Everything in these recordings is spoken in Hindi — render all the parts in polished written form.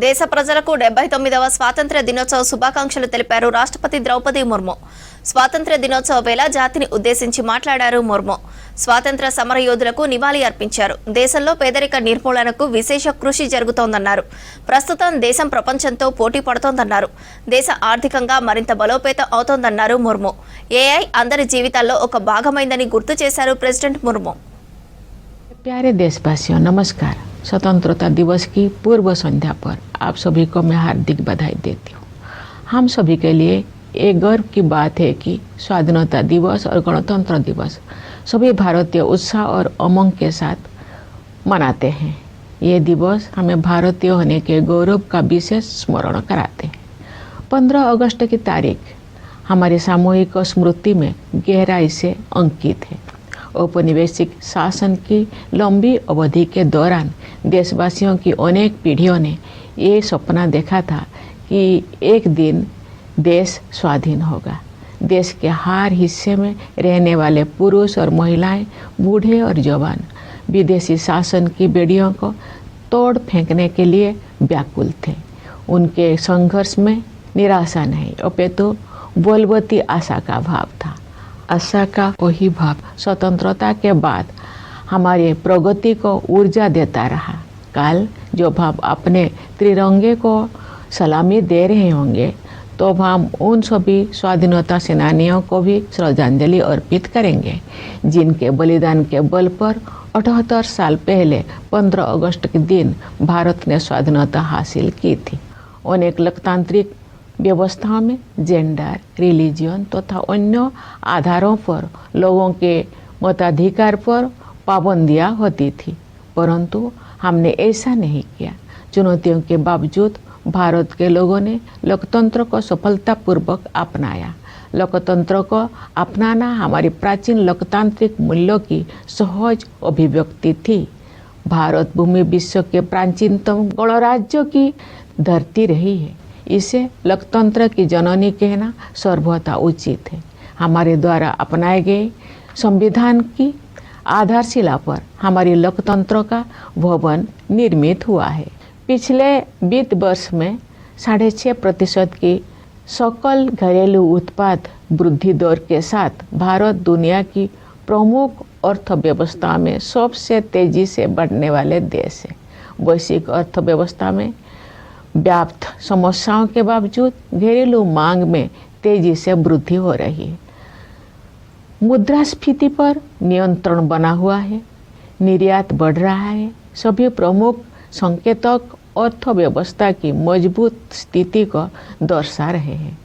దేశ ప్రజలకు 79వ స్వాతంత్ర్య దినోత్సవ శుభాకాంక్షలు తెలిపారు రాష్ట్రపతి ద్రౌపది ముర్ము. స్వాతంత్ర్య దినోత్సవ వేళ జాతిని ఉద్దేశించి మాట్లాడారు ముర్ము. స్వాతంత్ర్య సమరయోధులకు నివాళి అర్పించారు. దేశంలో పేదరిక నిర్మూలనకు విశేష కృషి జరుగుతోందన్నారు. ప్రస్తుతం దేశం ప్రపంచంతో పోటీ పడుతోందన్నారు. దేశ ఆర్థికంగా మరింత బలోపేతం అవుతోందన్నారు ముర్ము. ఏఐ అందరి జీవితాల్లో ఒక భాగమైందని గుర్తు చేశారు ప్రెసిడెంట్ ముర్ము. प्यारे देशवासियों, नमस्कार। स्वतंत्रता दिवस की पूर्व संध्या पर आप सभी को मैं हार्दिक बधाई देती हूँ। हम सभी के लिए एक गर्व की बात है कि स्वाधीनता दिवस और गणतंत्र दिवस सभी भारतीय उत्साह और उमंग के साथ मनाते हैं। ये दिवस हमें भारतीय होने के गौरव का विशेष स्मरण कराते हैं। 15 अगस्त की तारीख हमारी सामूहिक स्मृति में गहराई से अंकित है। औपनिवेशिक शासन की लंबी अवधि के दौरान देशवासियों की अनेक पीढ़ियों ने ये सपना देखा था कि एक दिन देश स्वाधीन होगा। देश के हर हिस्से में रहने वाले पुरुष और महिलाएं, बूढ़े और जवान विदेशी शासन की बेड़ियों को तोड़ फेंकने के लिए व्याकुल थे। उनके संघर्ष में निराशा नहीं, अपितु बलवती आशा का भाव था। आशा का वही भाव स्वतंत्रता के बाद हमारी प्रगति को ऊर्जा देता रहा। कल जो भाव अपने त्रिरंगे को सलामी दे रहे होंगे तो हम उन सभी स्वाधीनता सेनानियों को भी श्रद्धांजलि अर्पित करेंगे जिनके बलिदान के बल पर 78 साल पहले 15 अगस्त के दिन भारत ने स्वाधीनता हासिल की थी। अनेक लोकतांत्रिक व्यवस्थाओं में जेंडर, रिलीजियन तथा अन्य आधारों पर लोगों के मताधिकार पर पाबंदियां होती थी, परंतु हमने ऐसा नहीं किया। चुनौतियों के बावजूद भारत के लोगों ने लोकतंत्र को सफलतापूर्वक अपनाया। लोकतंत्र को अपनाना हमारी प्राचीन लोकतांत्रिक मूल्यों की सहज अभिव्यक्ति थी। भारत भूमि विश्व के प्राचीनतम गणराज्यों की धरती रही है। इसे लोकतंत्र की जननी कहना सर्वथा उचित है। हमारे द्वारा अपनाए गए संविधान की आधारशिला पर हमारी लोकतंत्र का भवन निर्मित हुआ है। पिछले वित्त वर्ष में 6.5% की सकल घरेलू उत्पाद वृद्धि दर के साथ भारत दुनिया की प्रमुख अर्थव्यवस्था में सबसे तेजी से बढ़ने वाले देश है। वैश्विक अर्थव्यवस्था में व्याप्त समस्याओं के बावजूद घरेलू मांग में तेजी से वृद्धि हो रही है। मुद्रास्फीति पर नियंत्रण बना हुआ है। निर्यात बढ़ रहा है। सभी प्रमुख संकेतक अर्थव्यवस्था की मजबूत स्थिति को दर्शा रहे हैं।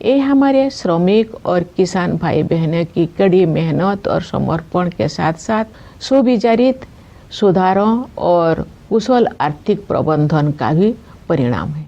ये हमारे श्रमिक और किसान भाई बहनों की कड़ी मेहनत और समर्पण के साथ साथ सुविचारित सुधारों और कुशल आर्थिक प्रबंधन का भी परिणाम है।